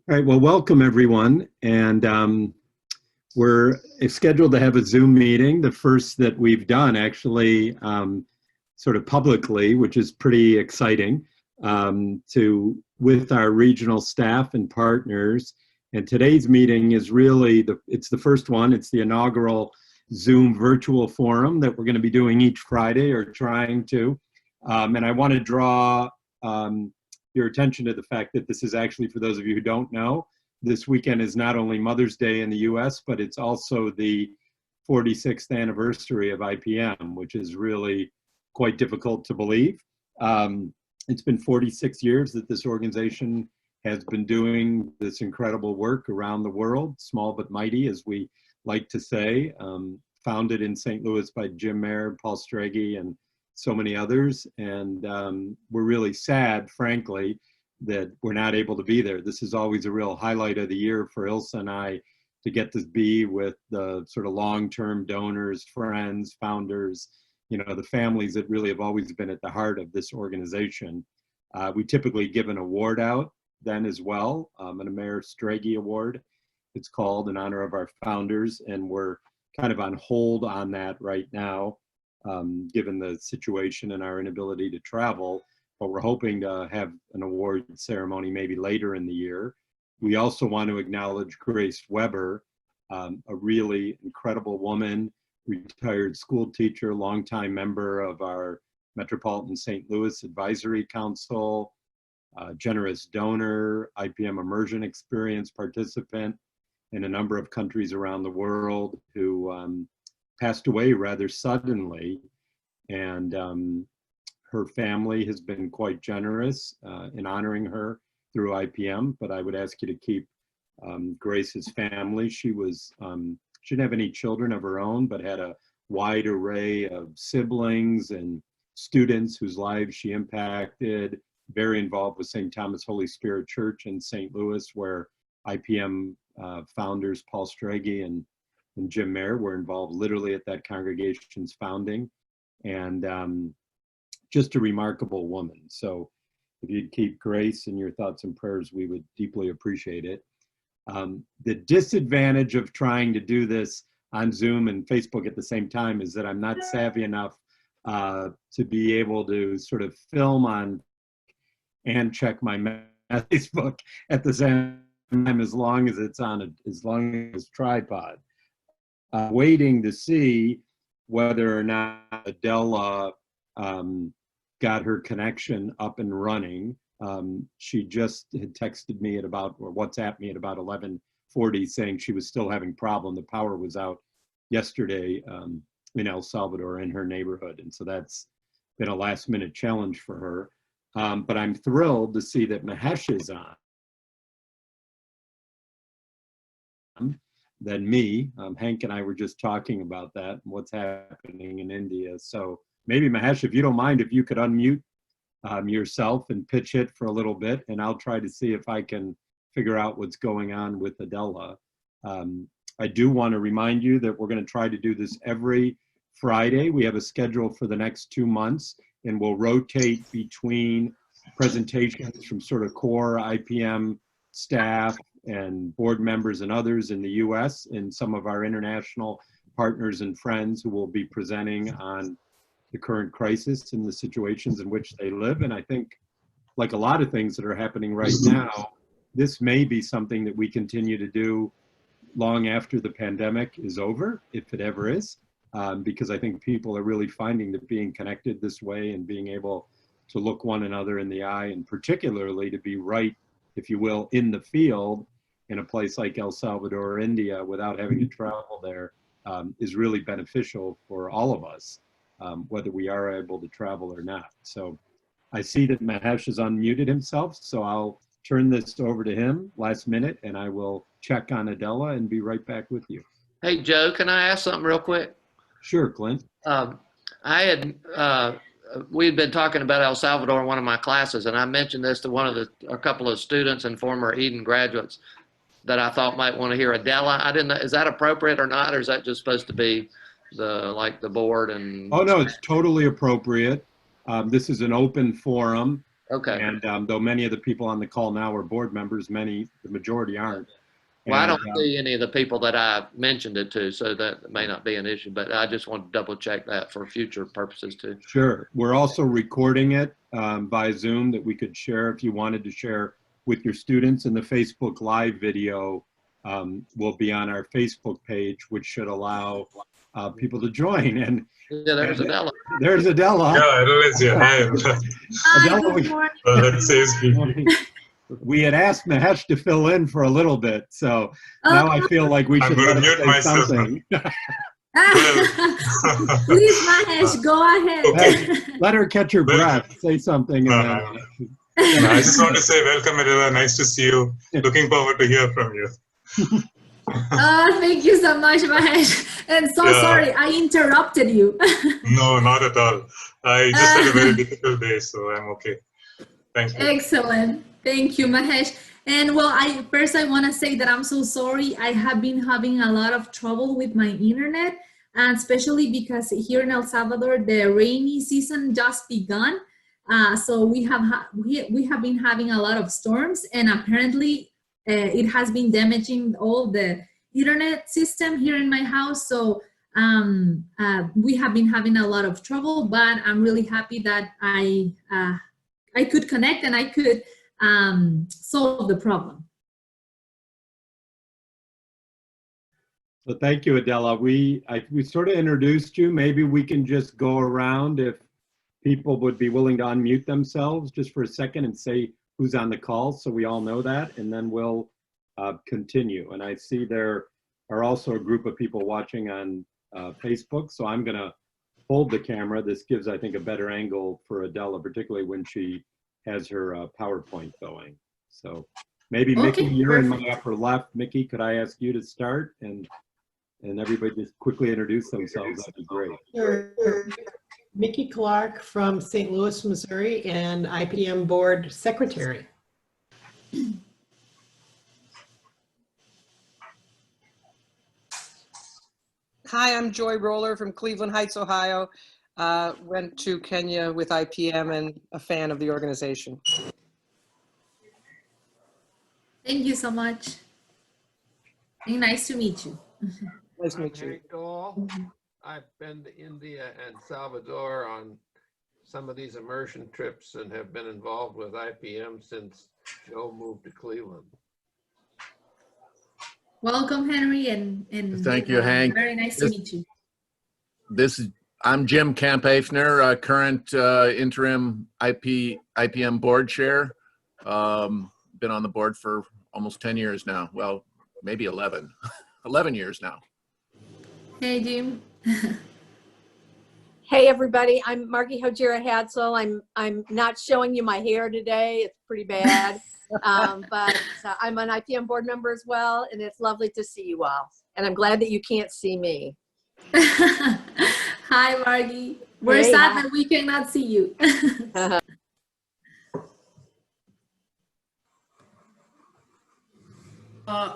All right, well, welcome everyone. And we're scheduled to have a Zoom meeting, the first that we've done actually sort of publicly, which is pretty exciting, with our regional staff and partners. And today's meeting is really, it's the first one, it's the inaugural Zoom virtual forum that we're going to be doing each Friday or trying to. And I want to draw your attention to the fact that this is actually, for those of you who don't know, this weekend is not only Mother's Day in the US, but it's also the 46th anniversary of IPM, which is really quite difficult to believe. It's been 46 years that this organization has been doing this incredible work around the world, small but mighty, as we like to say, founded in St. Louis by Jim Mayer, Paul Strege, and so many others. And we're really sad, frankly, that we're not able to be there. This is always a real highlight of the year for Ilsa and I, to get to be with the sort of long-term donors, friends, founders, you know, the families that really have always been at the heart of this organization. We typically give an award out then as well, an Mayer Strege Award, it's called, in honor of our founders, and we're kind of on hold on that right now, given the situation and our inability to travel. But we're hoping to have an award ceremony maybe later in the year. We also want to acknowledge Grace Weber, a really incredible woman, retired school teacher, longtime member of our Metropolitan St. Louis Advisory Council, generous donor, IPM immersion experience participant in a number of countries around the world, who passed away rather suddenly. And her family has been quite generous in honoring her through IPM, but I would ask you to keep Grace's family. She didn't have any children of her own, but had a wide array of siblings and students whose lives she impacted, very involved with St. Thomas Holy Spirit Church in St. Louis, where IPM founders Paul Strege and Jim Mayer were involved literally at that congregation's founding. And just a remarkable woman. So if you'd keep Grace in your thoughts and prayers, we would deeply appreciate it. The disadvantage of trying to do this on Zoom and Facebook at the same time is that I'm not savvy enough to be able to sort of film on and check my Facebook at the same time, as long as it's on as long as tripod. Waiting to see whether or not Adela got her connection up and running. She just had texted me at about, or WhatsApp me at about 11:40, saying she was still having problem. The power was out yesterday in El Salvador, in her neighborhood. And so that's been a last minute challenge for her. But I'm thrilled to see that Mahesh is on. Than me. Hank and I were just talking about that and what's happening in India. So maybe Mahesh, if you don't mind, if you could unmute yourself and pitch hit for a little bit, and I'll try to see if I can figure out what's going on with Adela. I do want to remind you that we're going to try to do this every Friday. We have a schedule for the next 2 months, and we'll rotate between presentations from sort of core IPM staff and board members and others in the US, and some of our international partners and friends who will be presenting on the current crisis and the situations in which they live. And I think, like a lot of things that are happening right now, this may be something that we continue to do long after the pandemic is over, if it ever is, because I think people are really finding that being connected this way and being able to look one another in the eye, and particularly to be right, if you will, in the field in a place like El Salvador or India without having to travel there, is really beneficial for all of us, whether we are able to travel or not. So I see that Mahesh has unmuted himself, so I'll turn this over to him last minute, and I will check on Adela and be right back with you. Hey, Joe, can I ask something real quick? Sure, Clint. We had been talking about El Salvador in one of my classes, and I mentioned this to a couple of students and former Eden graduates that I thought might want to hear Adela. I didn't know, is that appropriate or not, or is that just supposed to be the board? And oh no, it's totally appropriate. This is an open forum. Okay. And though many of the people on the call now are board members, the majority aren't. Well, I And, don't see any of the people that I mentioned it to, so that may not be an issue, but I just want to double check that for future purposes too. Sure. We're also recording it by Zoom that we could share if you wanted to share with your students, and the Facebook Live video will be on our Facebook page, which should allow people to join. And Yeah, there's Adela. there's Adela. Yeah, Adela is here. Hi. Adela, Good morning. That saves me. we had asked Mahesh to fill in for a little bit, so now I feel like we I'm should gonna let him mute say myself. something. Please, Mahesh, go ahead. Mahesh, let her catch her breath. Say something. And then, No, I just want to say welcome, Adela. Nice to see you. Looking forward to hear from you. Thank you so much, Mahesh. And so sorry, I interrupted you. No, not at all. I just had a very difficult day, so I'm okay. Thank you. Excellent. Thank you, Mahesh. And well, I want to say that I'm so sorry. I have been having a lot of trouble with my internet, and especially because here in El Salvador, the rainy season just begun. So we have been having a lot of storms, and apparently it has been damaging all the internet system here in my house. So we have been having a lot of trouble, but I'm really happy that I could connect and I could solve the problem. So thank you, Adela. We sort of introduced you. Maybe we can just go around if people would be willing to unmute themselves just for a second and say who's on the call, so we all know that, and then we'll continue. And I see there are also a group of people watching on Facebook, so I'm going to hold the camera. This gives, I think, a better angle for Adela, particularly when she has her PowerPoint going. So maybe Mickey, you're in my upper left. Mickey, could I ask you to start and everybody just quickly introduce themselves? That'd be great. Sure. Mickey Clark from St. Louis, Missouri, and IPM Board Secretary. Hi, I'm Joy Roller from Cleveland Heights, Ohio. Went to Kenya with IPM and a fan of the organization. Thank you so much. And nice to meet you. Nice to meet you. Hank Dole. I've been to India and Salvador on some of these immersion trips and have been involved with IPM since Joe moved to Cleveland. Welcome, Henry, and thank you, Hank. Very nice to meet you. I'm Jim Kampafner, current interim IPM board chair. Been on the board for almost 10 years now. Well, maybe 11, 11 years now. Hey, Jim. Hey everybody, I'm Margie Hojira Hadsel. I'm not showing you my hair today. It's pretty bad. But I'm an IPM board member as well, and it's lovely to see you all. And I'm glad that you can't see me. Hi, Margie. We're Hey, sad hi. that we cannot see you.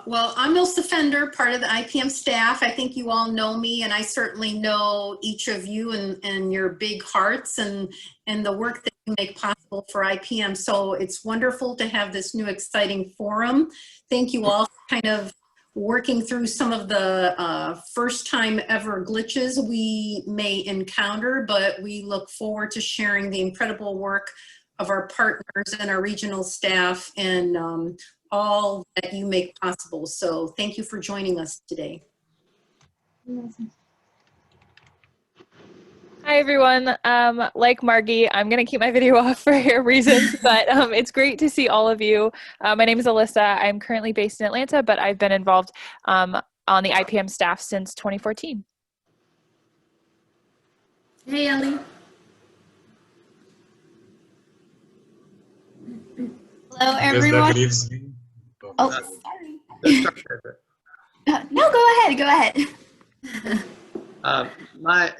Well, I'm Ilse Fender, part of the IPM staff. I think you all know me, and I certainly know each of you and your big hearts and the work that you make possible for IPM. So it's wonderful to have this new exciting forum. Thank you all for kind of working through some of the first time ever glitches we may encounter, but we look forward to sharing the incredible work of our partners and our regional staff and all that you make possible. So thank you for joining us today. Hi everyone. Like Margie, I'm going to keep my video off for hair reasons, but it's great to see all of you. My name is Alyssa. I'm currently based in Atlanta, but I've been involved on the IPM staff since 2014. Hey, Ellie. Hello, everyone. Oh, sorry. No, go ahead. Go ahead.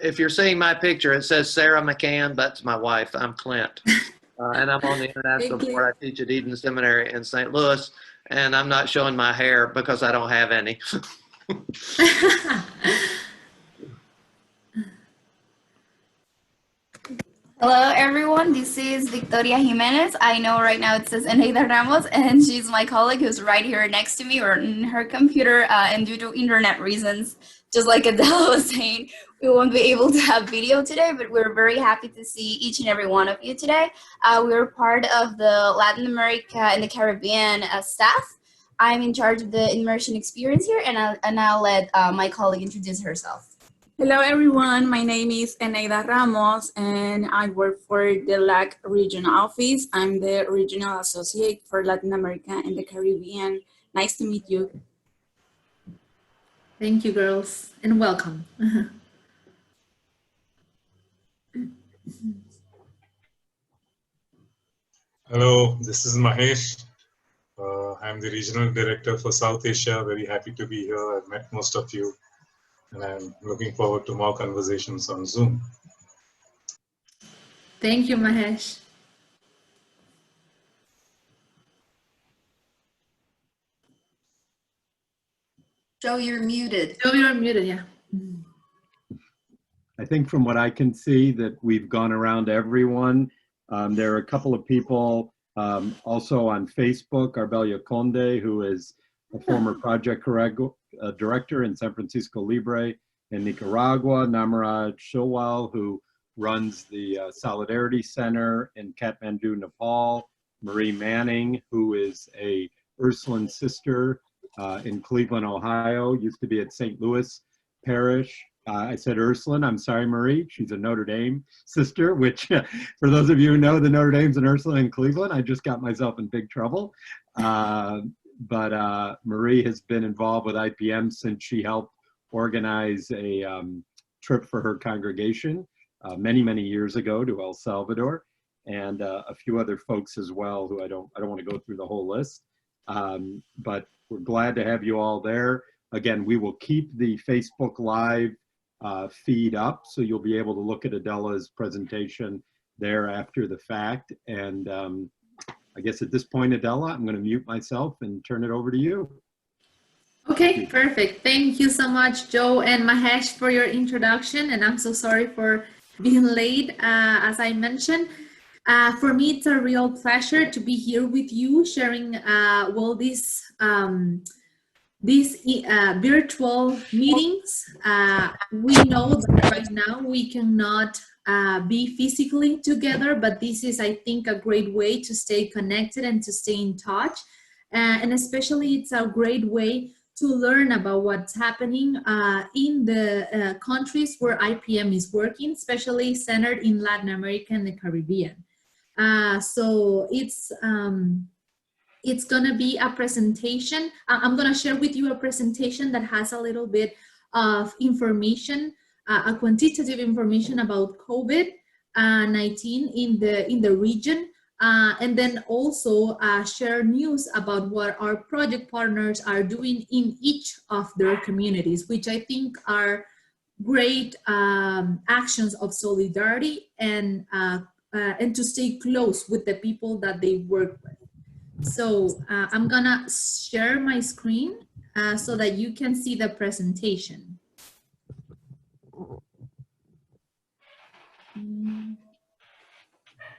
If you're seeing my picture, it says Sarah McCann. That's my wife. I'm Clint. And I'm on the international board. I teach at Eden Seminary in St. Louis. And I'm not showing my hair because I don't have any. Hello, everyone. This is Victoria Jimenez. I know right now it says Eneida Ramos, and she's my colleague who's right here next to me or in her computer. And due to internet reasons, just like Adela was saying, we won't be able to have video today, but we're very happy to see each and every one of you today. We're part of the Latin America and the Caribbean staff. I'm in charge of the immersion experience here, and I'll let my colleague introduce herself. Hello, everyone. My name is Eneida Ramos, and I work for the LAC regional office. I'm the regional associate for Latin America and the Caribbean. Nice to meet you. Thank you, girls, and welcome. Hello, this is Mahesh. I'm the Regional Director for South Asia. Very happy to be here. I've met most of you, and I'm looking forward to more conversations on Zoom. Thank you, Mahesh. Joe, you're muted. Joe, you're muted, yeah. I think from what I can see that we've gone around everyone. There are a couple of people also on Facebook, Arbelia Conde, who is a former project director in San Francisco Libre in Nicaragua, Namaraj Shilwal, who runs the Solidarity Center in Kathmandu, Nepal, Marie Manning, who is a Ursuline sister in Cleveland, Ohio, used to be at St. Louis Parish. I said Ursuline, I'm sorry, Marie. She's a Notre Dame sister, which for those of you who know the Notre Dame's in Ursuline and Cleveland, I just got myself in big trouble. But Marie has been involved with IPM since she helped organize a trip for her congregation many, many years ago to El Salvador, and a few other folks as well who I don't want to go through the whole list. But we're glad to have you all there. Again, we will keep the Facebook Live feed up, so you'll be able to look at Adela's presentation there after the fact. And I guess at this point, Adela, I'm going to mute myself and turn it over to you. Okay, perfect. Thank you so much, Joe and Mahesh, for your introduction. And I'm so sorry for being late, as I mentioned. For me, it's a real pleasure to be here with you, sharing well these virtual meetings. We know that right now we cannot be physically together, but this is, I think, a great way to stay connected and to stay in touch. And especially it's a great way to learn about what's happening in the countries where IPM is working, especially centered in Latin America and the Caribbean. So it's gonna be a presentation. I'm gonna share with you a presentation that has a little bit of information, a quantitative information about COVID-19 in the region, and then also share news about what our project partners are doing in each of their communities, which I think are great actions of solidarity and to stay close with the people that they work with. So I'm gonna share my screen so that you can see the presentation.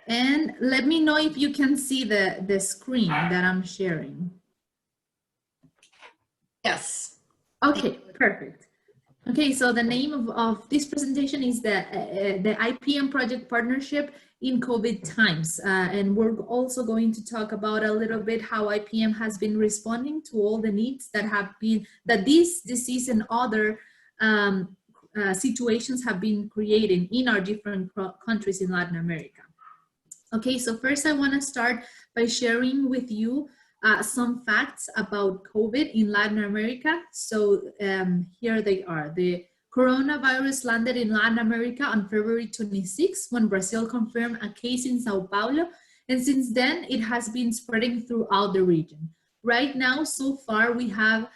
And let me know if you can see the screen that I'm sharing. Yes. Okay, perfect. Okay, so the name of this presentation is the IPM Project Partnership in COVID times. And we're also going to talk about a little bit how IPM has been responding to all the needs that this disease and other situations have been creating in our different countries in Latin America. Okay, so first I want to start by sharing with you some facts about COVID in Latin America. So here they are. The coronavirus landed in Latin America on February 26 when Brazil confirmed a case in Sao Paulo. And since then, it has been spreading throughout the region. Right now, so far, we have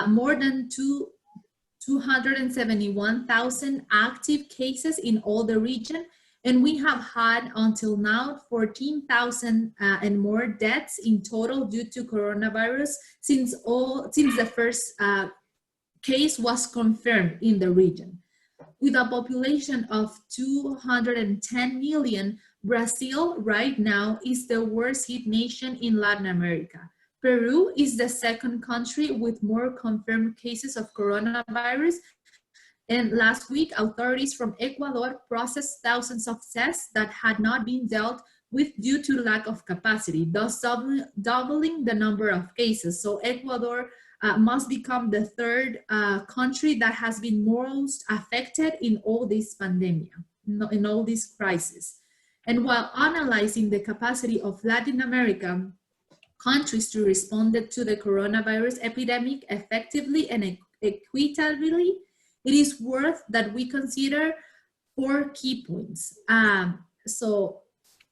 more than 271,000 active cases in all the region. And we have had until now 14,000 and more deaths in total due to coronavirus since the first case was confirmed in the region. With a population of 210 million, Brazil right now is the worst hit nation in Latin America. Peru is the second country with more confirmed cases of coronavirus. And last week, authorities from Ecuador processed thousands of tests that had not been dealt with due to lack of capacity, thus doubling the number of cases. So Ecuador must become the third country that has been most affected in all this pandemic, in all this crisis. And while analyzing the capacity of Latin American countries to respond to the coronavirus epidemic effectively and equitably, it is worth that we consider 4 key points. So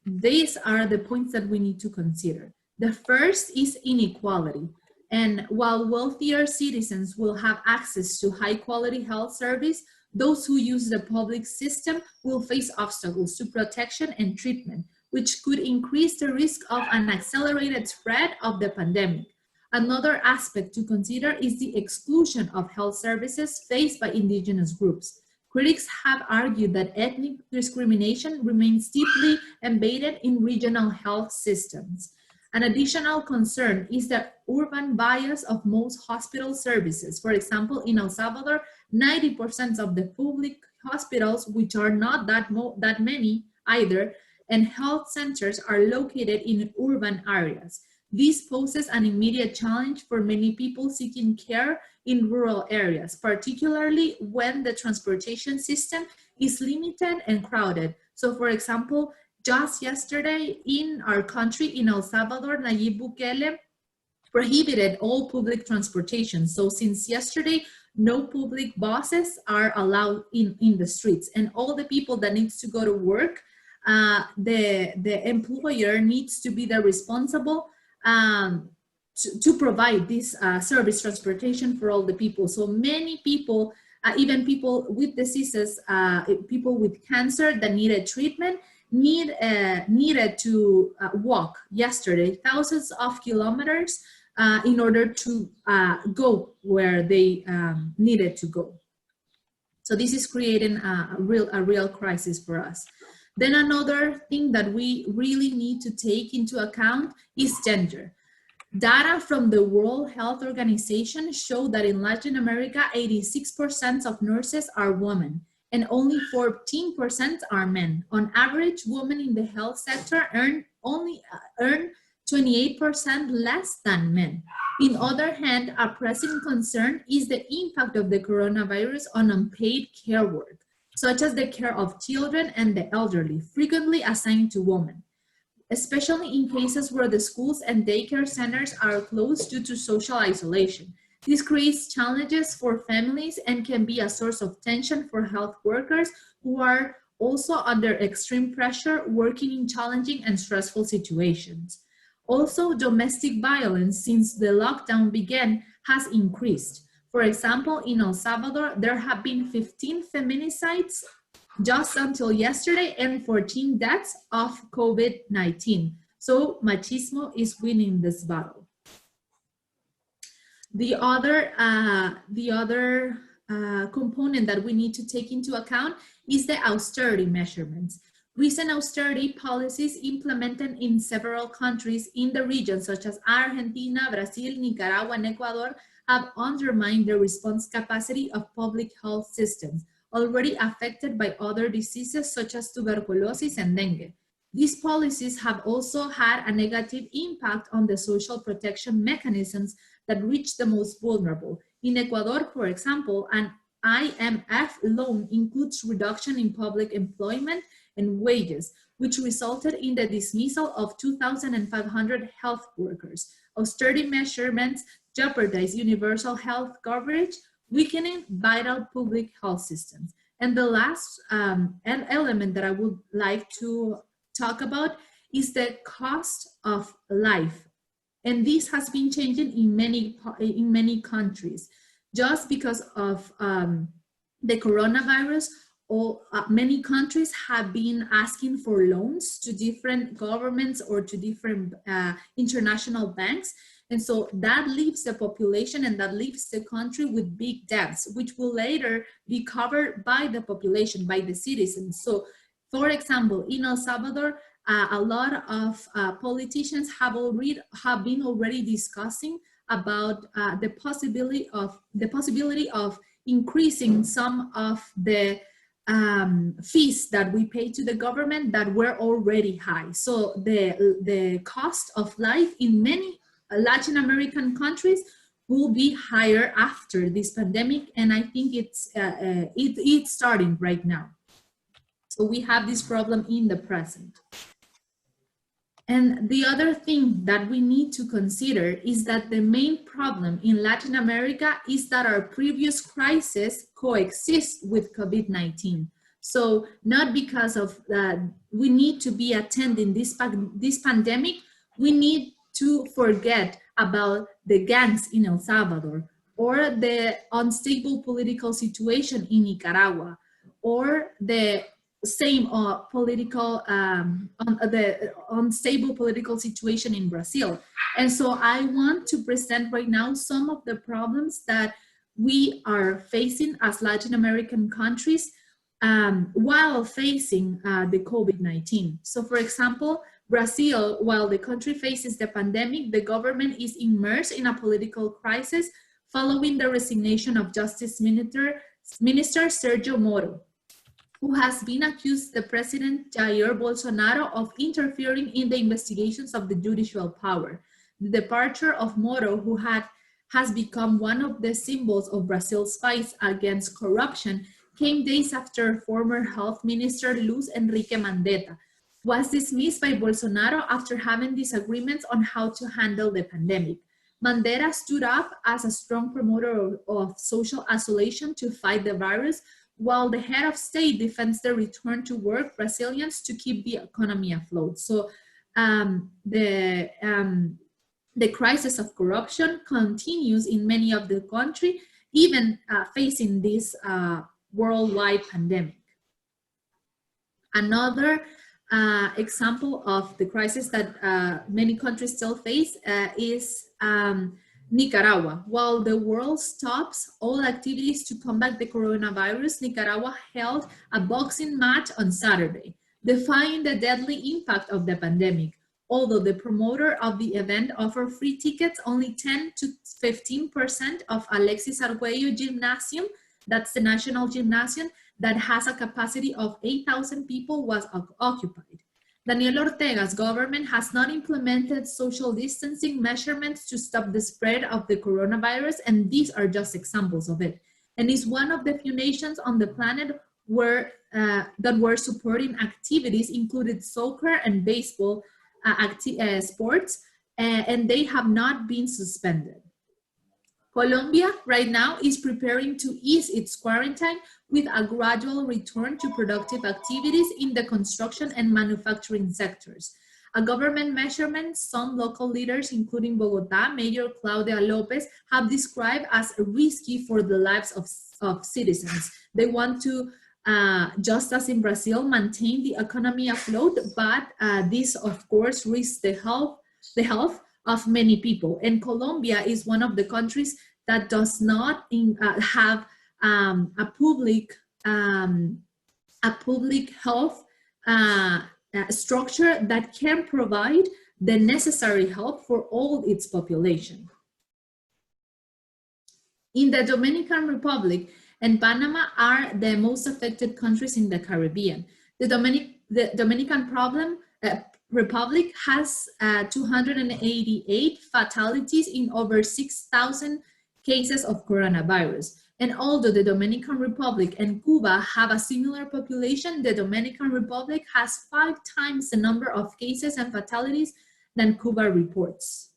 these are the points that we need to consider. The first is inequality. And while wealthier citizens will have access to high quality health service, those who use the public system will face obstacles to protection and treatment, which could increase the risk of an accelerated spread of the pandemic. Another aspect to consider is the exclusion of health services faced by indigenous groups. Critics have argued that ethnic discrimination remains deeply embedded in regional health systems. An additional concern is the urban bias of most hospital services. For example, in El Salvador, 90% of the public hospitals, which are not that many either, and health centers are located in urban areas. This poses an immediate challenge for many people seeking care in rural areas, particularly when the transportation system is limited and crowded. So for example, just yesterday in our country, in El Salvador, Nayib Bukele prohibited all public transportation. So since yesterday, no public buses are allowed in the streets, and all the people that needs to go to work, the employer needs to be the responsible to provide this service transportation for all the people. So many people, even people with diseases, people with cancer that needed treatment, needed to walk yesterday thousands of kilometers in order to go where they needed to go. So this is creating a real crisis for us. Then another thing that we really need to take into account is gender. Data from the World Health Organization show that in Latin America, 86% of nurses are women and only 14% are men. On average, women in the health sector earn 28% less than men. On the other hand, a pressing concern is the impact of the coronavirus on unpaid care work, such as the care of children and the elderly, frequently assigned to women, especially in cases where the schools and daycare centers are closed due to social isolation. This creates challenges for families and can be a source of tension for health workers who are also under extreme pressure working in challenging and stressful situations. Also, domestic violence since the lockdown began has increased. For example, in El Salvador, there have been 15 feminicides just until yesterday and 14 deaths of COVID-19. So machismo is winning this battle. The other component that we need to take into account is the austerity measurements. Recent austerity policies implemented in several countries in the region, such as Argentina, Brazil, Nicaragua, and Ecuador, have undermined the response capacity of public health systems, already affected by other diseases such as tuberculosis and dengue. These policies have also had a negative impact on the social protection mechanisms that reach the most vulnerable. In Ecuador, for example, an IMF loan includes reduction in public employment and wages, which resulted in the dismissal of 2,500 health workers. Austerity measurements jeopardize universal health coverage, weakening vital public health systems. And the last element that I would like to talk about is the cost of life. And this has been changing in many countries. Just because of the coronavirus, many countries have been asking for loans to different governments or to different international banks. And so that leaves the population and that leaves the country with big debts, which will later be covered by the population, by the citizens. So, for example, in El Salvador, a lot of politicians have been already discussing about the possibility of increasing some of the fees that we pay to the government that were already high. So the cost of life in many Latin American countries will be higher after this pandemic, and I think it's starting right now. So we have this problem in the present. And the other thing that we need to consider is that the main problem in Latin America is that our previous crises coexist with COVID-19. So not because of we need to be attending this pandemic, we need to forget about the gangs in El Salvador, or the unstable political situation in Nicaragua, or the same the unstable political situation in Brazil. And so I want to present right now some of the problems that we are facing as Latin American countries while facing the COVID-19. So for example, Brazil, while the country faces the pandemic, the government is immersed in a political crisis following the resignation of Justice Minister Sergio Moro, who has been accused the President Jair Bolsonaro of interfering in the investigations of the judicial power. The departure of Moro, who has become one of the symbols of Brazil's fight against corruption, came days after former Health Minister Luis Henrique Mandetta was dismissed by Bolsonaro after having disagreements on how to handle the pandemic. Mandetta stood up as a strong promoter of social isolation to fight the virus, while the head of state defends the return to work Brazilians to keep the economy afloat. So the crisis of corruption continues in many of the country, even facing this worldwide pandemic. Another example of the crisis that many countries still face is Nicaragua. While the world stops all activities to combat the coronavirus, Nicaragua held a boxing match on Saturday, defying the deadly impact of the pandemic. Although the promoter of the event offered free tickets, only 10 to 15% of Alexis Arguello Gymnasium, that's the national gymnasium, that has a capacity of 8,000 people, was occupied. Daniel Ortega's government has not implemented social distancing measurements to stop the spread of the coronavirus, and these are just examples of it. And is one of the few nations on the planet that were supporting activities, including soccer and baseball sports, and they have not been suspended. Colombia right now is preparing to ease its quarantine with a gradual return to productive activities in the construction and manufacturing sectors. A government measurement some local leaders, including Bogota Mayor Claudia Lopez, have described as risky for the lives of citizens. They want to, just as in Brazil, maintain the economy afloat, but this of course risks the health of many people. And Colombia is one of the countries that does not have a public health structure that can provide the necessary help for all its population. In the Dominican Republic and Panama are the most affected countries in the Caribbean. The Dominican Republic has 288 fatalities in over 6,000 cases of coronavirus. And although the Dominican Republic and Cuba have a similar population, the Dominican Republic has 5 times the number of cases and fatalities than Cuba reports.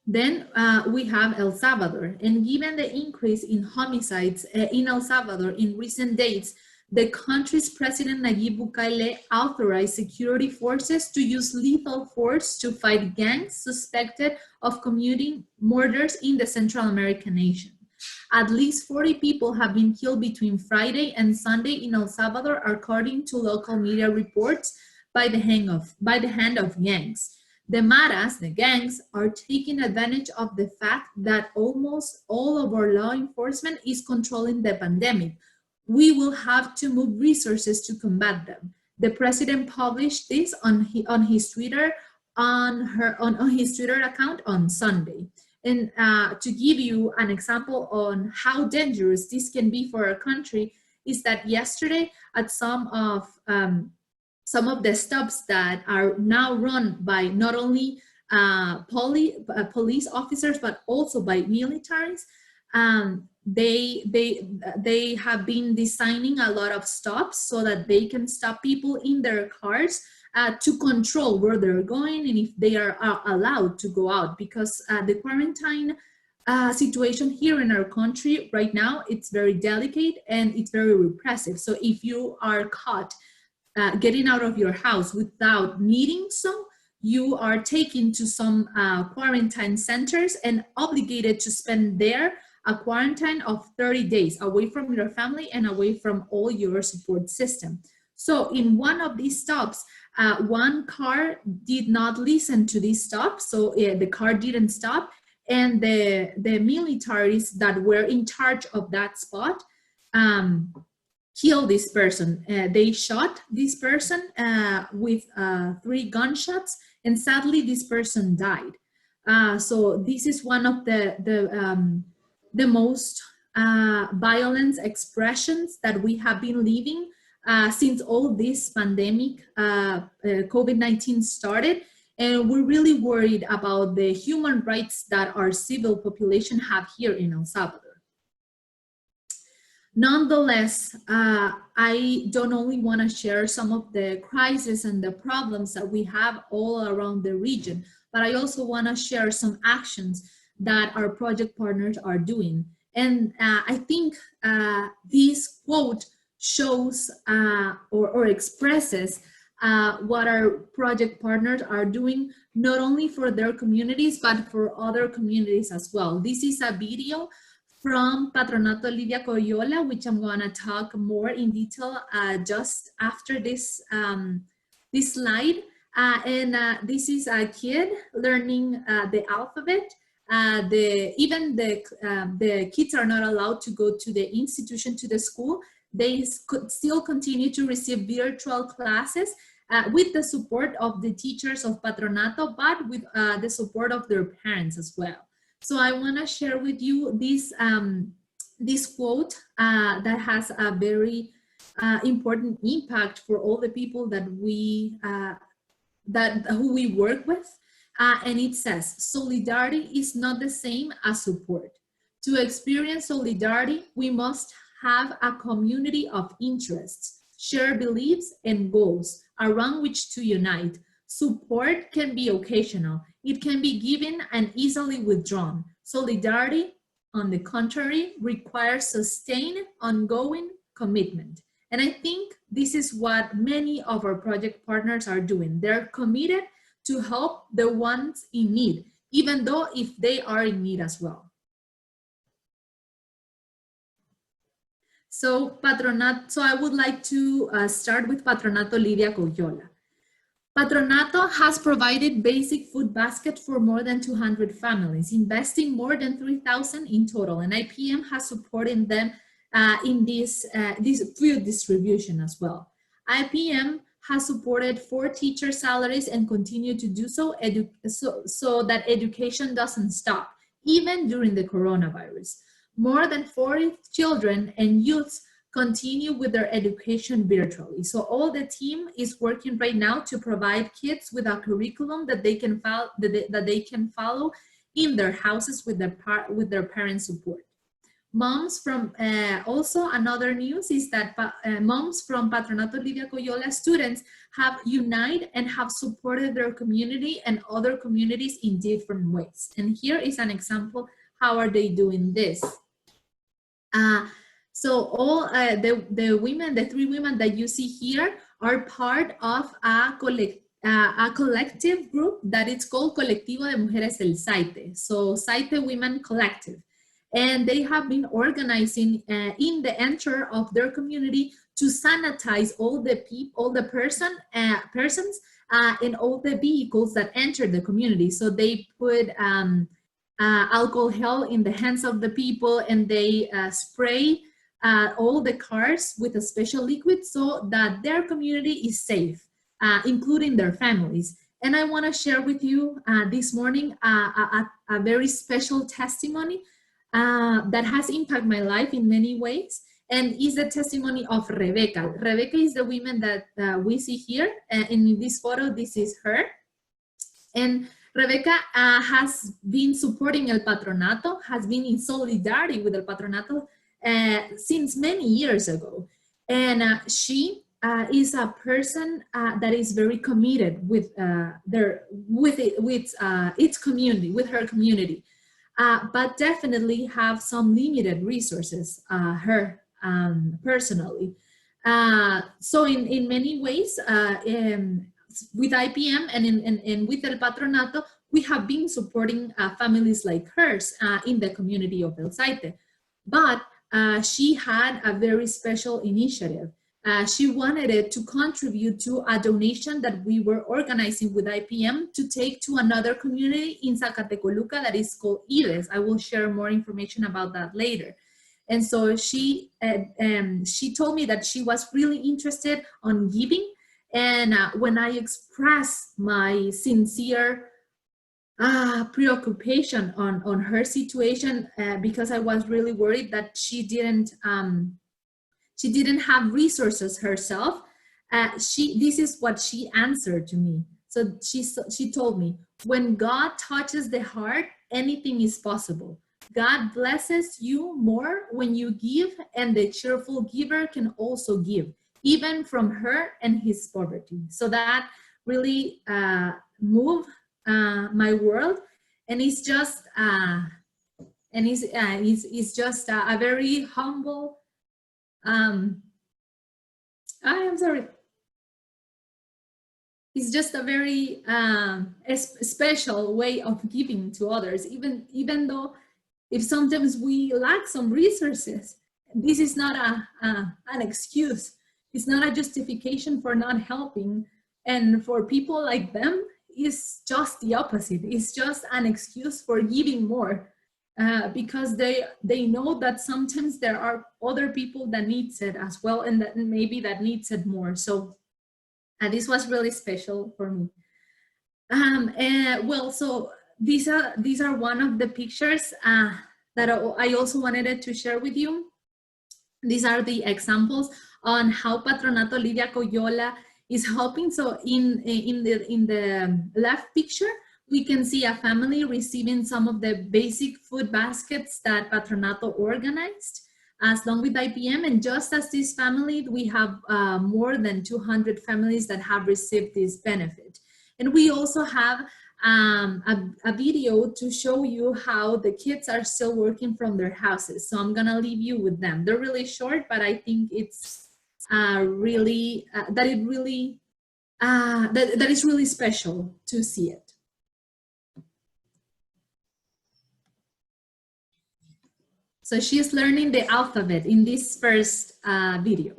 Then we have El Salvador, and given the increase in homicides in El Salvador in recent days, the country's President Nayib Bukele authorized security forces to use lethal force to fight gangs suspected of committing murders in the Central American nation. At least 40 people have been killed between Friday and Sunday in El Salvador, according to local media reports, by the hand of gangs. The maras, the gangs, are taking advantage of the fact that almost all of our law enforcement is controlling the pandemic. We will have to move resources to combat them. The president published this on his Twitter account on Sunday. And to give you an example on how dangerous this can be for our country, is that yesterday at some of the stops that are now run by not only police officers but also by militaries, they have been designing a lot of stops so that they can stop people in their cars to control where they're going and if they are allowed to go out, because the quarantine situation here in our country right now, it's very delicate and it's very repressive. So if you are caught getting out of your house without needing so, you are taken to some quarantine centers and obligated to spend there a quarantine of 30 days away from your family and away from all your support system. So in one of these stops, one car did not listen to this stop, so the car didn't stop, and the militaries that were in charge of that spot killed this person. They shot this person with 3 gunshots, and sadly this person died. So this is one of the most violent expressions that we have been living since all this pandemic, COVID-19 started. And we're really worried about the human rights that our civil population have here in El Salvador. Nonetheless, I don't only want to share some of the crises and the problems that we have all around the region, but I also want to share some actions that our project partners are doing. And I think this quote shows or expresses what our project partners are doing, not only for their communities, but for other communities as well. This is a video from Patronato Lidia Coyola, which I'm gonna talk more in detail just after this, this slide. This is a kid learning the alphabet. Even the kids are not allowed to go to the institution, to the school. They could still continue to receive virtual classes with the support of the teachers of Patronato, but with the support of their parents as well. So I want to share with you this, this quote that has a very important impact for all the people that who we work with. And it says, solidarity is not the same as support. To experience solidarity, we must have a community of interests, share beliefs and goals around which to unite. Support can be occasional. It can be given and easily withdrawn. Solidarity, on the contrary, requires sustained, ongoing commitment. And I think this is what many of our project partners are doing. They're committed to help the ones in need, even though if they are in need as well. So I would like to start with Patronato Lidia Coyola. Patronato has provided basic food basket for more than 200 families, investing more than 3,000 in total, and IPM has supported them in this food distribution as well. IPM has supported 4 teacher salaries and continue to do so, so that education doesn't stop, even during the coronavirus. More than 40 children and youths continue with their education virtually. So all the team is working right now to provide kids with a curriculum that they can follow in their houses with their parents' support. Moms from, also another news is that moms from Patronato Lidia Coyola students have united and have supported their community and other communities in different ways. And here is an example, how are they doing this? So all the women, the 3 women that you see here are part of a collective group that is called Colectivo de Mujeres del Saite. So Saite Women Collective. And they have been organizing in the enter of their community to sanitize all the persons and all the vehicles that enter the community. So they put alcohol in the hands of the people, and they spray all the cars with a special liquid so that their community is safe, including their families. And I want to share with you this morning a very special testimony that has impacted my life in many ways, and is the testimony of Rebecca. Rebecca is the woman that we see here. In this photo, this is her. And Rebecca has been supporting El Patronato, has been in solidarity with El Patronato since many years ago. And she is a person that is very committed with its community, with her community, but definitely have some limited resources, her personally. So in many ways, with IPM and with El Patronato, we have been supporting families like hers in the community of El Saite. But she had a very special initiative. She wanted it to contribute to a donation that we were organizing with IPM to take to another community in Zacatecoluca that is called Ives. I will share more information about that later. And so she told me that she was really interested on giving. And when I expressed my sincere preoccupation on her situation, because I was really worried that she didn't have resources herself, this is what she answered to me. So she told me, when God touches the heart, anything is possible. God blesses you more when you give, and the cheerful giver can also give, even from her and his poverty. So that really moved my world, and it's just just a very humble. I'm sorry. It's just a very special way of giving to others, even though if sometimes we lack some resources. This is not an excuse. It's not a justification for not helping. And for people like them, it's just the opposite. It's just an excuse for giving more, because they know that sometimes there are other people that needs it as well, and that maybe that needs it more. So this was really special for me. Well, so these are one of the pictures that I also wanted to share with you. These are the examples on how Patronato Lidia Coyola is helping. So in the left picture, we can see a family receiving some of the basic food baskets that Patronato organized along with IPM. And just as this family, we have more than 200 families that have received this benefit. And we also have a video to show you how the kids are still working from their houses. So I'm gonna leave you with them. They're really short, but I think it's really, that is really special to see it. So she's learning the alphabet in this first video.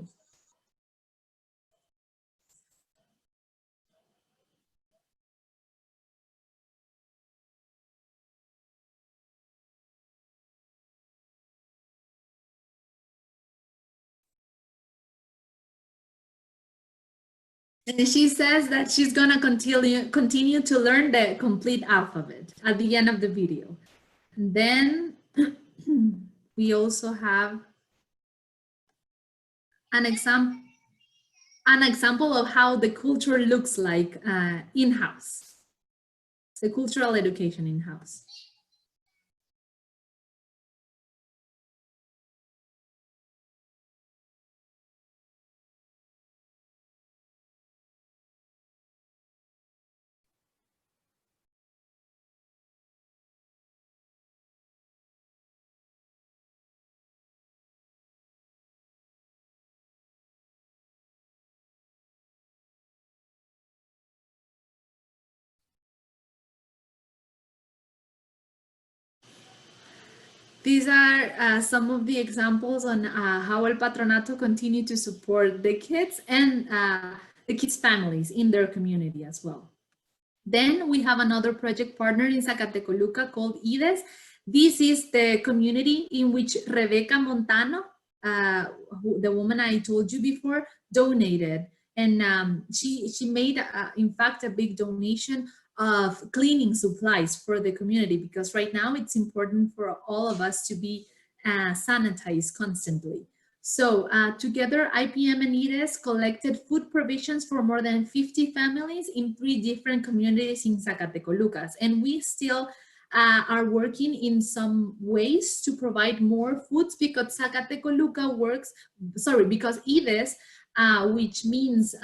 And she says that she's gonna continue to learn the complete alphabet at the end of the video. And then we also have an example of how the culture looks like in-house, the cultural education in-house. These are some of the examples on how El Patronato continue to support the kids and the kids' families in their community as well. Then we have another project partner in Zacatecoluca called IDES. This is the community in which Rebecca Montano, the woman I told you before, donated. And she made, in fact, a big donation of cleaning supplies for the community, because right now it's important for all of us to be sanitized constantly. So together, IPM and IDES collected food provisions for more than 50 families in 3 different communities in Zacatecolucas. And we still are working in some ways to provide more foods, because Zacatecoluca works, because IDES, which means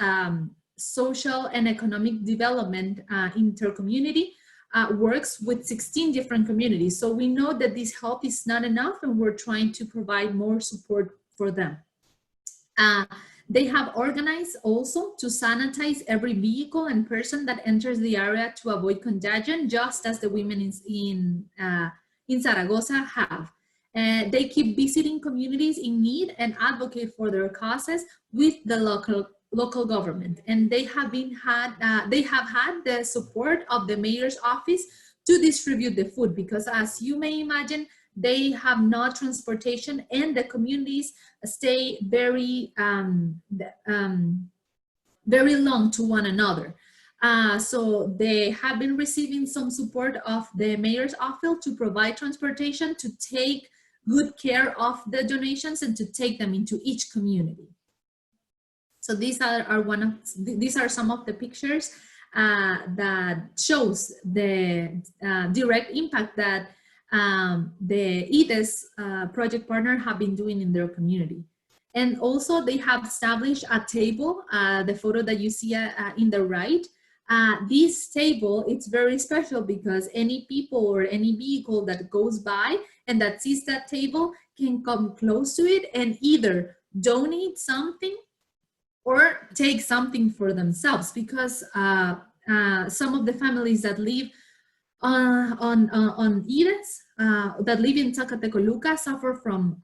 social and economic development intercommunity, works with 16 different communities. So we know that this help is not enough, and we're trying to provide more support for them. They have organized also to sanitize every vehicle and person that enters the area to avoid contagion, just as the women in Zaragoza have. They keep visiting communities in need and advocate for their causes with the local government. And they have had the support of the mayor's office to distribute the food, because as you may imagine, they have no transportation, and the communities stay very very long to one another. So they have been receiving some support of the mayor's office to provide transportation, to take good care of the donations, and to take them into each community. So these are some of the pictures that shows the direct impact that the IDES project partner have been doing in their community. And also they have established a table, the photo that you see in the right. This table, it's very special because any people or any vehicle that goes by and that sees that table can come close to it and either donate something or take something for themselves, because some of the families that live on IDES, that live in Zacatecoluca, suffer from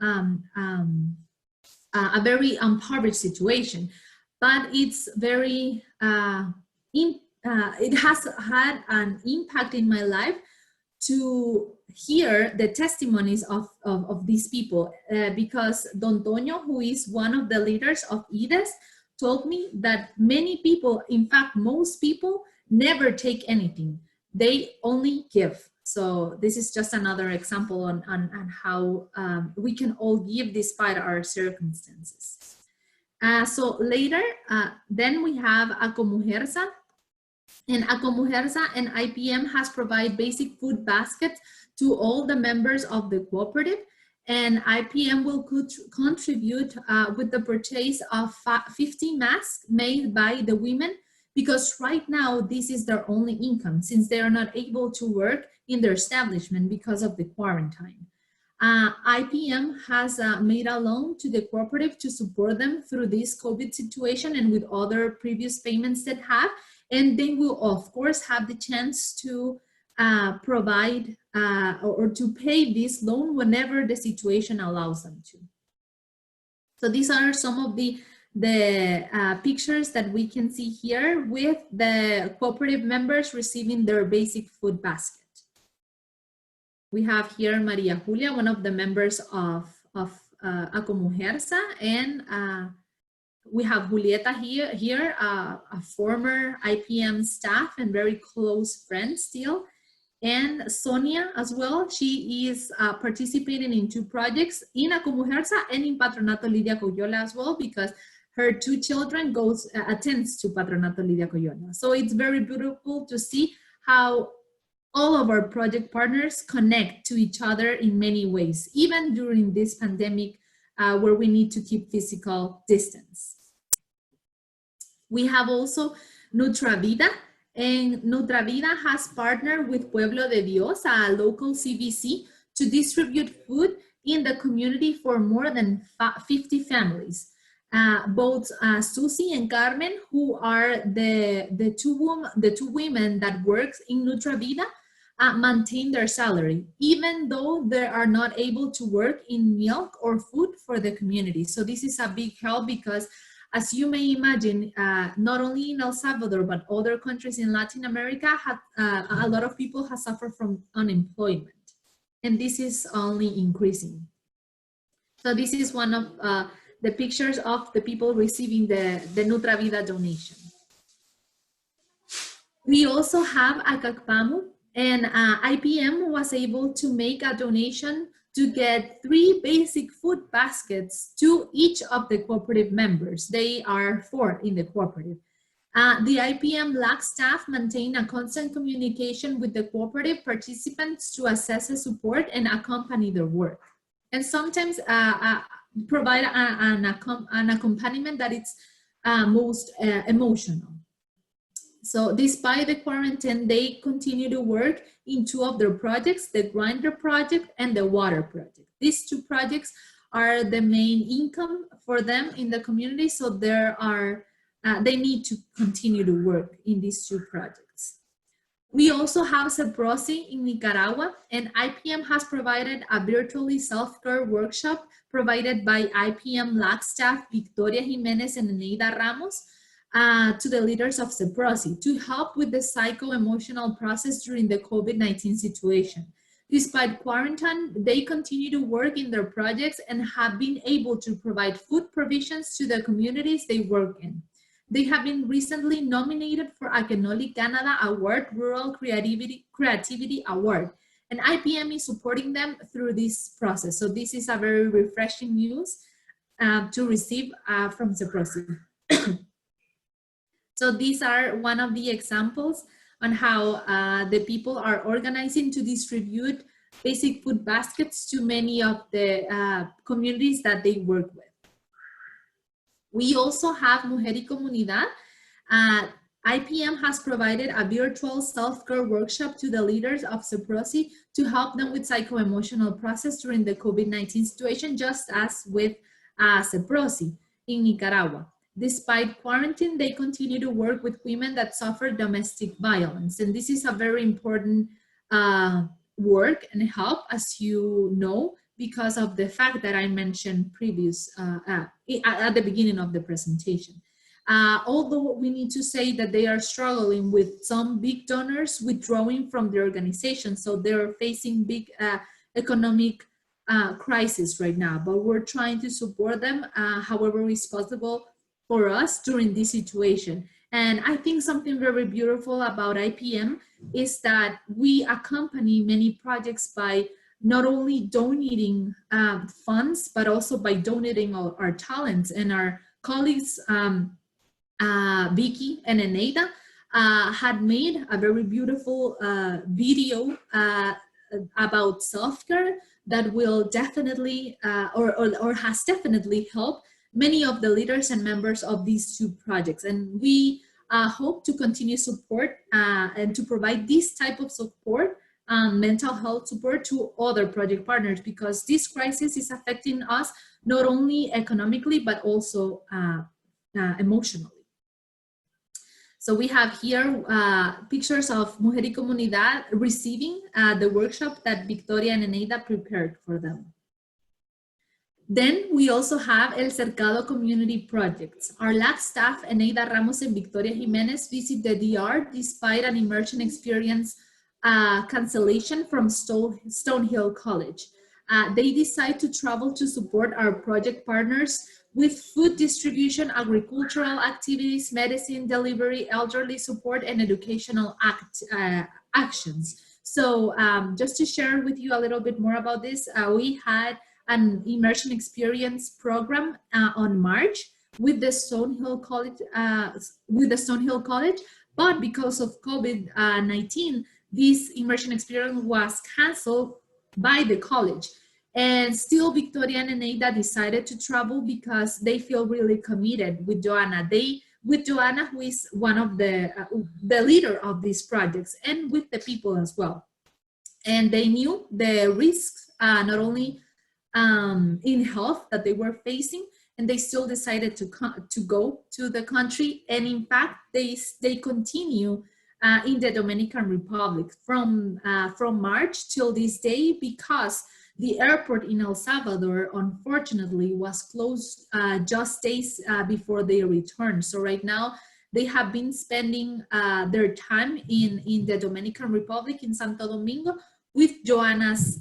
a very impoverished situation. But it's very, it has had an impact in my life to hear the testimonies of these people, because Don Toño, who is one of the leaders of IDES, told me that many people, in fact, most people never take anything. They only give. So this is just another example on how we can all give despite our circumstances. So later, then we have Acomujerza. And Acomujerza and IPM has provided basic food baskets to all the members of the cooperative. And IPM will contribute with the purchase of 50 masks made by the women, because right now this is their only income, since they are not able to work in their establishment because of the quarantine. IPM has made a loan to the cooperative to support them through this COVID situation and with other previous payments that have, and they will of course have the chance to provide or to pay this loan whenever the situation allows them to. So these are some of the pictures that we can see here with the cooperative members receiving their basic food basket. We have here Maria Julia, one of the members of Acomujerza, and we have Julieta here, a former IPM staff and very close friend still. And Sonia as well, she is participating in 2 projects in Acomujerza and in Patronato Lidia Coyola as well, because her 2 children attends to Patronato Lidia Coyola. So it's very beautiful to see how all of our project partners connect to each other in many ways, even during this pandemic where we need to keep physical distance. We have also Nutravida, and Nutravida has partnered with Pueblo de Dios, a local CBC, to distribute food in the community for more than 50 families. Both Susie and Carmen, who are the two women that work in Nutravida, maintain their salary, even though they are not able to work in milk or food for the community. So this is a big help, because As you may imagine, not only in El Salvador, but other countries in Latin America, a lot of people have suffered from unemployment. And this is only increasing. So this is one of the pictures of the people receiving the Nutra Vida donation. We also have Acapamo, and IPM was able to make a donation to get 3 basic food baskets to each of the cooperative members. They are 4 in the cooperative. The IPM LAC staff maintain a constant communication with the cooperative participants to assess the support and accompany their work. And sometimes provide an accompaniment that is most emotional. So despite the quarantine, they continue to work in 2 of their projects, the grinder project and the water project. These 2 projects are the main income for them in the community, so they need to continue to work in these 2 projects. We also have Seprosi in Nicaragua, and IPM has provided a virtually self-care workshop provided by IPM LAC staff Victoria Jimenez and Eneida Ramos to the leaders of Seprosi to help with the psycho-emotional process during the COVID-19 situation. Despite quarantine, they continue to work in their projects and have been able to provide food provisions to the communities they work in. They have been recently nominated for a Akenoli Canada Award, Rural Creativity Award, and IPM is supporting them through this process. So this is a very refreshing news to receive from Seprosi. So these are one of the examples on how the people are organizing to distribute basic food baskets to many of the communities that they work with. We also have Mujer y Comunidad. IPM has provided a virtual self-care workshop to the leaders of Seprosi to help them with psycho-emotional process during the COVID-19 situation, just as with Seprosi in Nicaragua. Despite quarantine, they continue to work with women that suffer domestic violence. And this is a very important work and help, as you know, because of the fact that I mentioned at the beginning of the presentation. Although we need to say that they are struggling with some big donors withdrawing from the organization. So they're facing big economic crisis right now, but we're trying to support them however is possible for us during this situation. And I think something very beautiful about IPM is that we accompany many projects by not only donating funds, but also by donating our talents. And our colleagues, Vicky and Eneida, had made a very beautiful video about self-care that will definitely, or has definitely helped many of the leaders and members of these 2 projects. And we hope to continue support and to provide this type of support, mental health support to other project partners, because this crisis is affecting us not only economically, but also emotionally. So we have here pictures of Mujer y Comunidad receiving the workshop that Victoria and Eneida prepared for them. Then we also have El Cercado Community Projects. Our LAC staff, Eneida Ramos and Victoria Jimenez, visit the DR despite an immersion experience cancellation from Stonehill College. They decide to travel to support our project partners with food distribution, agricultural activities, medicine delivery, elderly support, and educational actions. So just to share with you a little bit more about this, we had an immersion experience program on March with the Stonehill College, but because of COVID-19, this immersion experience was canceled by the college. And still, Victoria and Eneida decided to travel because they feel really committed with Joanna. With Joanna, who is one of the leader of these projects, and with the people as well. And they knew the risks, not only in health that they were facing, and they still decided to go to the country. And in fact, they continue in the Dominican Republic from March till this day, because the airport in El Salvador, unfortunately, was closed just days before they returned. So right now, they have been spending their time in the Dominican Republic in Santo Domingo with Joanna's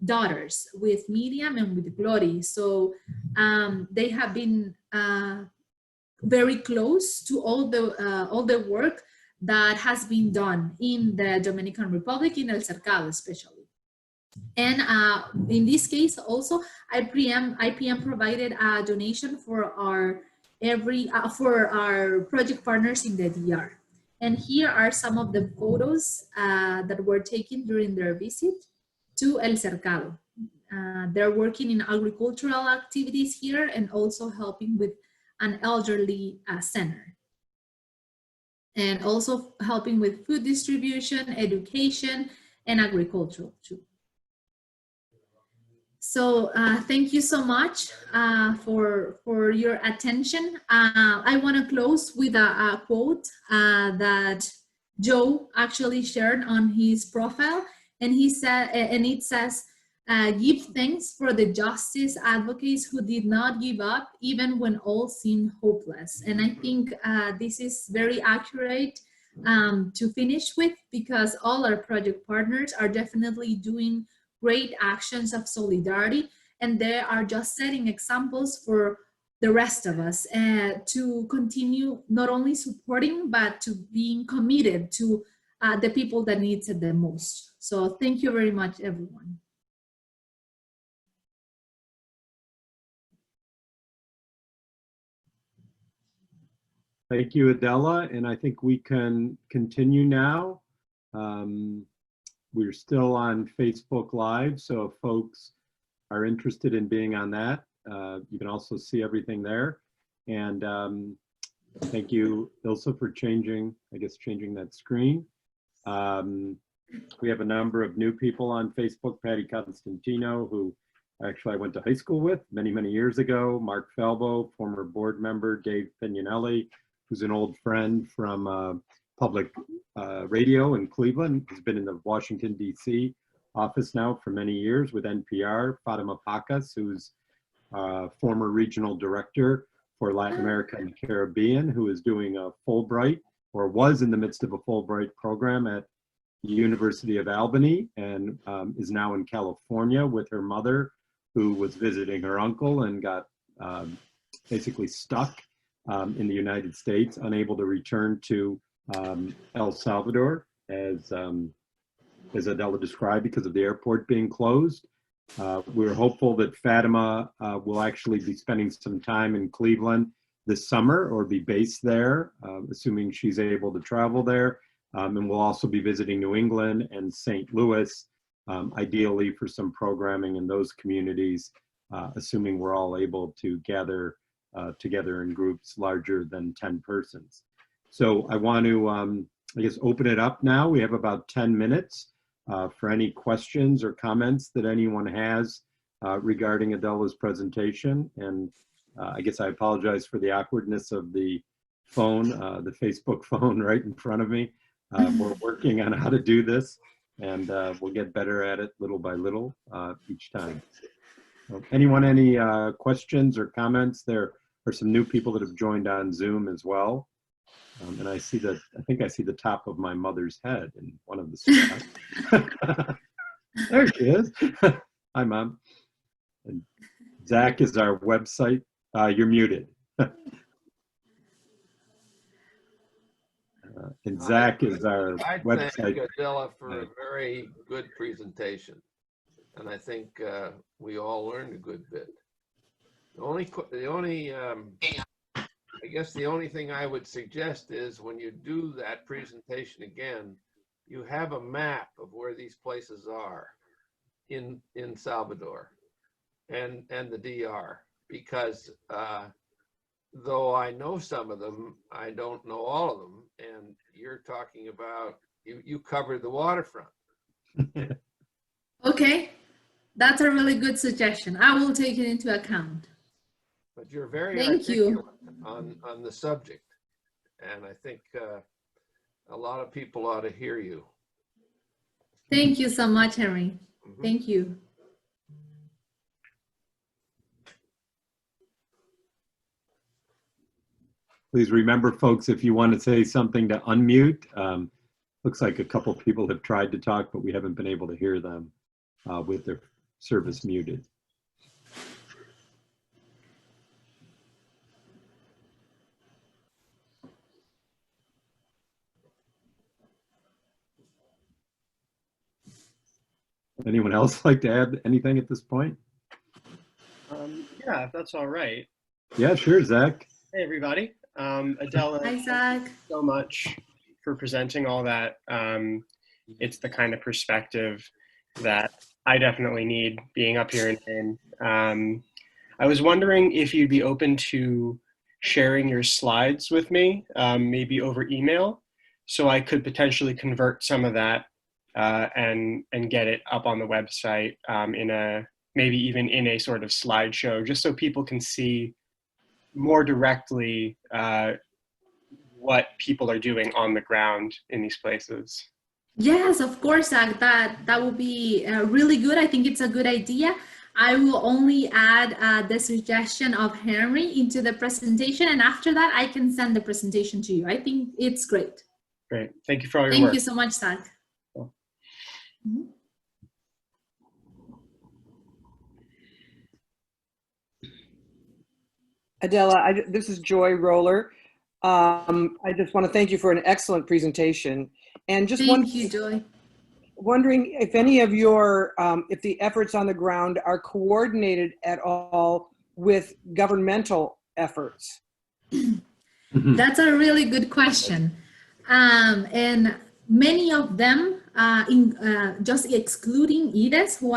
daughters, with Miriam and with Glory. So they have been very close to all the work that has been done in the Dominican Republic, in El Cercado especially. And in this case also, IPM provided a donation for our project partners in the DR. And here are some of the photos that were taken during their visit to El Cercado. They're working in agricultural activities here and also helping with an elderly center. And also helping with food distribution, education, and agriculture too. So thank you so much for your attention. I want to close with a quote that Joe actually shared on his profile, and he said, and it says, "Give thanks for the justice advocates who did not give up even when all seemed hopeless." And I think this is very accurate to finish with, because all our project partners are definitely doing great actions of solidarity, and they are just setting examples for the rest of us to continue not only supporting, but to being committed to the people that needs it the most. So thank you very much, everyone. Thank you, Adela, and I think we can continue now. We're still on Facebook Live, so if folks are interested in being on that, you can also see everything there. And thank you, Ilsa, for changing that screen. We have a number of new people on Facebook. Patty Constantino, who actually I went to high school with many, many years ago. Mark Falbo, former board member. Dave Pignanelli, who's an old friend from public radio in Cleveland. He's been in the Washington, D.C. office now for many years with NPR. Fatima Pacas, who's former regional director for Latin America and the Caribbean, who is doing a Fulbright, or was in the midst of a Fulbright program at the University of Albany, and is now in California with her mother, who was visiting her uncle and got basically stuck in the United States, unable to return to El Salvador, as Adela described, because of the airport being closed. We're hopeful that Fatima will actually be spending some time in Cleveland this summer, or be based there, assuming she's able to travel there. And we'll also be visiting New England and St. Louis, ideally for some programming in those communities, assuming we're all able to gather together in groups larger than 10 persons. So I want to, I guess, open it up now. We have about 10 minutes for any questions or comments that anyone has regarding Adela's presentation. And I guess I apologize for the awkwardness of the phone, the Facebook phone right in front of me. We're working on how to do this, and we'll get better at it little by little each time. So anyone, any questions or comments? There are some new people that have joined on Zoom as well. And I see that, I think I see the top of my mother's head in one of the spots. There she is. Hi, Mom. And Zach is our website. You're muted. And Zach is our website. I thank Adela for a very good presentation. And I think we all learned a good bit. I guess the only thing I would suggest is when you do that presentation again, you have a map of where these places are in Salvador and the DR, because though I know some of them, I don't know all of them. And you're talking about, you cover the waterfront. Okay, that's a really good suggestion. I will take it into account. But you're very Thank you on the subject, and I think a lot of people ought to hear you. Thank you so much, Henry. Thank you. Please remember, folks, if you want to say something, to unmute. Looks like a couple people have tried to talk, but we haven't been able to hear them with their service muted. Anyone else like to add anything at this point? Yeah, if that's all right. Yeah, sure, Zach. Hey, everybody. Adela, Hi, Zach. thank you so much for presenting all that. It's the kind of perspective that I definitely need being up here in Maine. I was wondering if you'd be open to sharing your slides with me, maybe over email, so I could potentially convert some of that and get it up on the website in a, maybe even in a sort of slideshow, just so people can see more directly what people are doing on the ground in these places. Yes, of course, Zach. That would be really good. I think it's a good idea. I will only add the suggestion of Henry into the presentation, and after that, I can send the presentation to you. I think it's great. Great. Thank you for all your work. Thank you so much, Zach. Cool. Mm-hmm. Adela, this is Joy Roller. I just want to thank you for an excellent presentation. And just Thank you, Joy. Wondering if any of your, if the efforts on the ground are coordinated at all with governmental efforts. That's a really good question. And many of them, just excluding IDES, who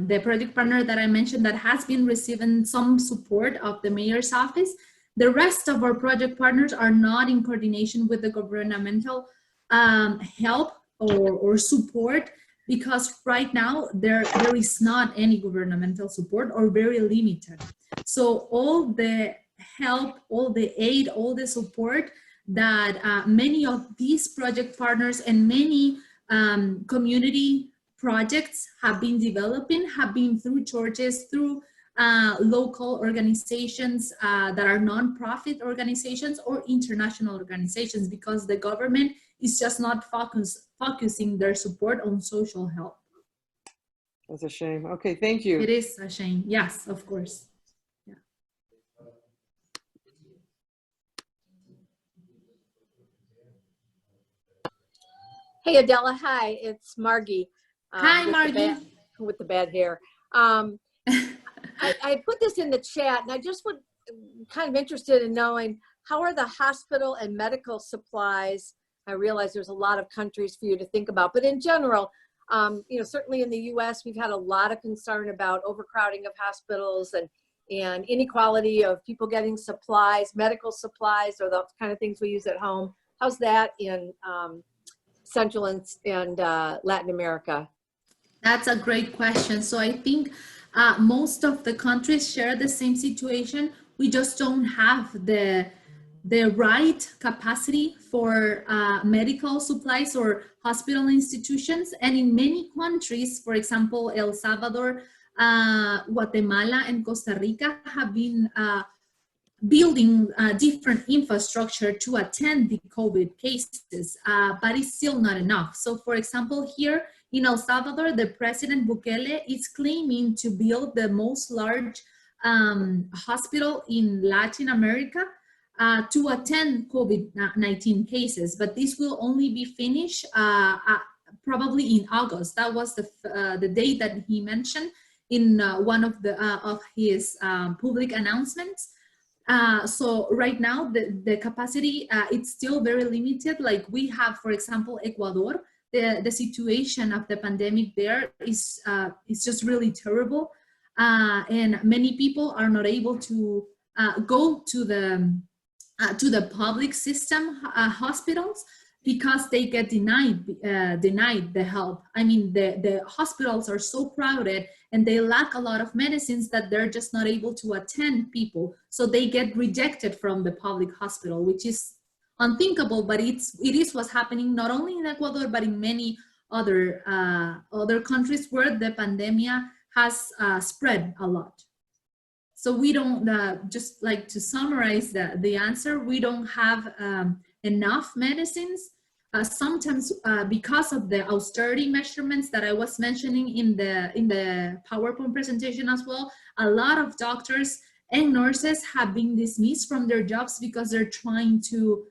the project partner that I mentioned that has been receiving some support of the mayor's office, the rest of our project partners are not in coordination with the governmental help or support, because right now there is not any governmental support or very limited. So all the help, all the aid, all the support that many of these project partners and many community projects have been developing have been through churches, through local organizations that are nonprofit organizations or international organizations, because the government is just not focusing their support on social help. That's a shame. Okay, thank you. It is a shame. Yes, of course. Yeah. Hey, Adela. Hi, it's Margie. Hi, Margie. With the bad hair. I put this in the chat, and I just would kind of interested in knowing, how are the hospital and medical supplies? I realize there's a lot of countries for you to think about, but in general, you know, certainly in the U.S., we've had a lot of concern about overcrowding of hospitals and inequality of people getting supplies, medical supplies, or the kind of things we use at home. How's that in Central and Latin America? That's a great question. So I think most of the countries share the same situation. We just don't have the right capacity for medical supplies or hospital institutions. And in many countries, for example, El Salvador, Guatemala, and Costa Rica have been building different infrastructure to attend the COVID cases, but it's still not enough. So for example, here in El Salvador, the President Bukele is claiming to build the most large hospital in Latin America to attend COVID-19 cases, but this will only be finished probably in August. That was the date that he mentioned in one of his public announcements. So right now, the capacity, it's still very limited. Like we have, for example, Ecuador, the situation of the pandemic there is just really terrible. And many people are not able to go to the public system hospitals because they get denied the help. I mean, the hospitals are so crowded and they lack a lot of medicines that they're just not able to attend people. So they get rejected from the public hospital, which is unthinkable, but it is what's happening not only in Ecuador, but in many other countries where the pandemic has spread a lot. So we don't, just like to summarize the answer, we don't have enough medicines. Sometimes because of the austerity measurements that I was mentioning in the PowerPoint presentation as well, a lot of doctors and nurses have been dismissed from their jobs because they're trying to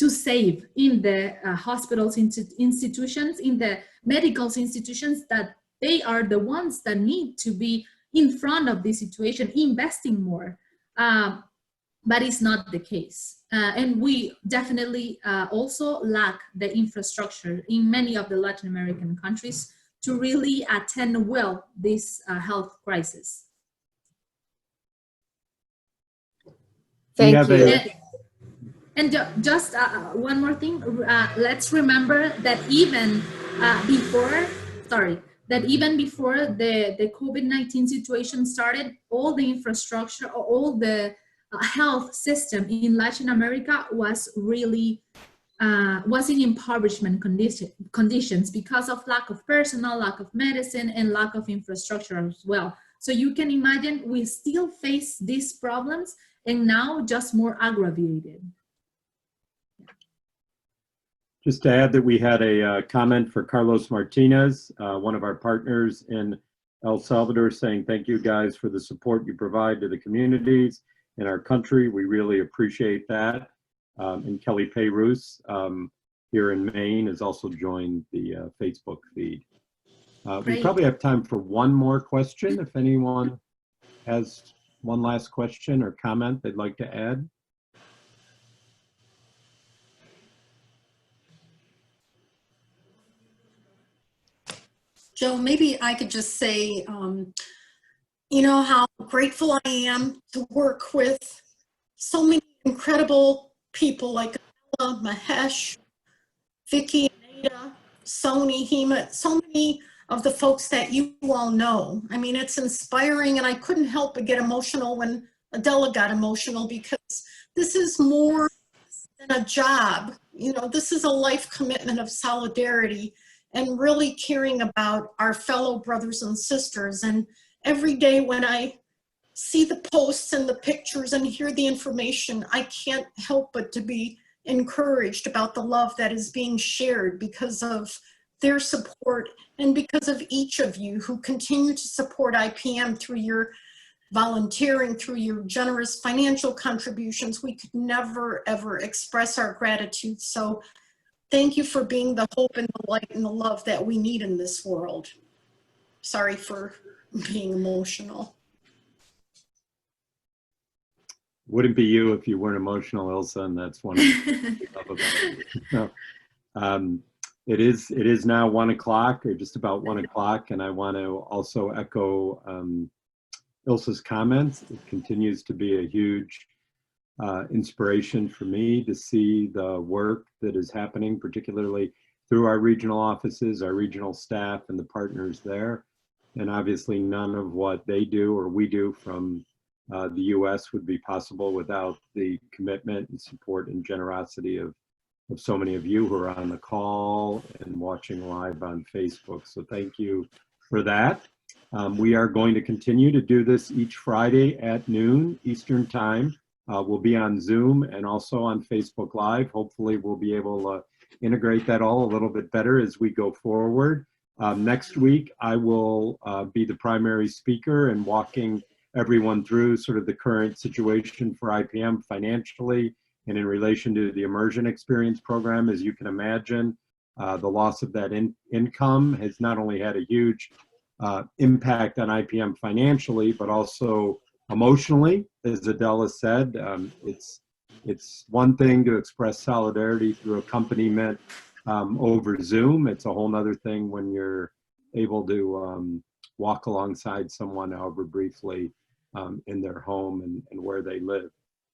save in the hospitals, institutions, in the medical institutions, that they are the ones that need to be in front of this situation, investing more. But it's not the case. And we definitely also lack the infrastructure in many of the Latin American countries to really attend well this health crisis. Thank you. And just one more thing, let's remember that even before the COVID-19 situation started, all the infrastructure, all the health system in Latin America was really was in impoverishment conditions because of lack of personnel, lack of medicine, and lack of infrastructure as well. So you can imagine we still face these problems, and now just more aggravated. Just to add that we had a comment for Carlos Martinez, one of our partners in El Salvador, saying thank you guys for the support you provide to the communities in our country. We really appreciate that. And Kelly Peyrus here in Maine has also joined the Facebook feed. We probably have time for one more question if anyone has one last question or comment they'd like to add. Joe, maybe I could just say, you know, how grateful I am to work with so many incredible people like Adela, Mahesh, Vicky, Ada, Sony, Hema, so many of the folks that you all know. I mean, it's inspiring, and I couldn't help but get emotional when Adela got emotional, because this is more than a job. You know, this is a life commitment of solidarity and really caring about our fellow brothers and sisters. And every day when I see the posts and the pictures and hear the information, I can't help but to be encouraged about the love that is being shared because of their support and because of each of you who continue to support IPM through your volunteering, through your generous financial contributions. We could never, ever express our gratitude. So thank you for being the hope and the light and the love that we need in this world. Sorry for being emotional. Wouldn't be you if you weren't emotional, Ilsa, and that's one of the things I love about you. It is now 1 o'clock, or just about 1 o'clock, and I want to also echo Ilsa's comments. It continues to be a huge inspiration for me to see the work that is happening, particularly through our regional offices, our regional staff, and the partners there. And obviously none of what they do or we do from the US would be possible without the commitment and support and generosity of so many of you who are on the call and watching live on Facebook. So thank you for that. We are going to continue to do this each Friday at noon Eastern Time. We'll be on Zoom and also on Facebook Live. Hopefully we'll be able to integrate that all a little bit better as we go forward. Next week, I will be the primary speaker and walking everyone through sort of the current situation for IPM financially and in relation to the Immersion Experience program. As you can imagine, the loss of that income has not only had a huge impact on IPM financially, but also emotionally. As Adela said, it's one thing to express solidarity through accompaniment over Zoom. It's a whole nother thing when you're able to walk alongside someone, however briefly, in their home and where they live.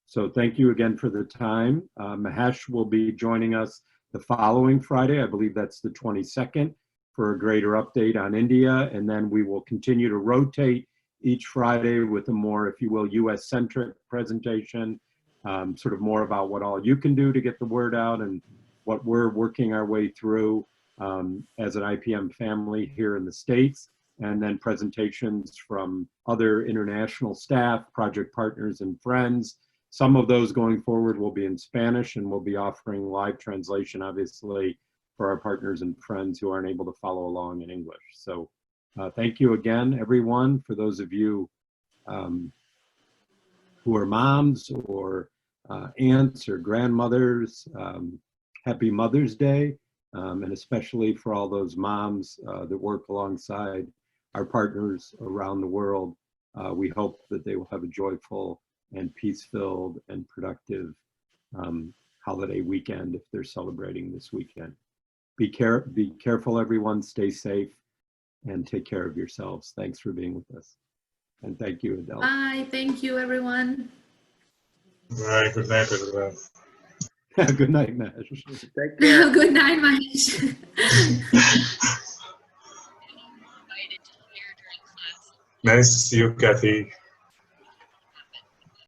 So thank you again for the time. Mahesh will be joining us the following Friday. I believe that's the 22nd, for a greater update on India. And then we will continue to rotate each Friday with a more, if you will, US-centric presentation, sort of more about what all you can do to get the word out and what we're working our way through as an IPM family here in the States. and then presentations from other international staff, project partners, and friends. Some of those going forward will be in Spanish, and we'll be offering live translation, obviously, for our partners and friends who aren't able to follow along in English. So thank you again, everyone. For those of you who are moms or aunts or grandmothers, happy Mother's Day. And especially for all those moms that work alongside our partners around the world. We hope that they will have a joyful and peace-filled and productive holiday weekend if they're celebrating this weekend. Be careful, everyone. Stay safe and take care of yourselves. Thanks for being with us. And thank you, Adela. Bye. Thank you, everyone. Bye. Good night, everyone. Good night, Mahesh. Take care. Good night, Mahesh. Nice to see you, Kathy.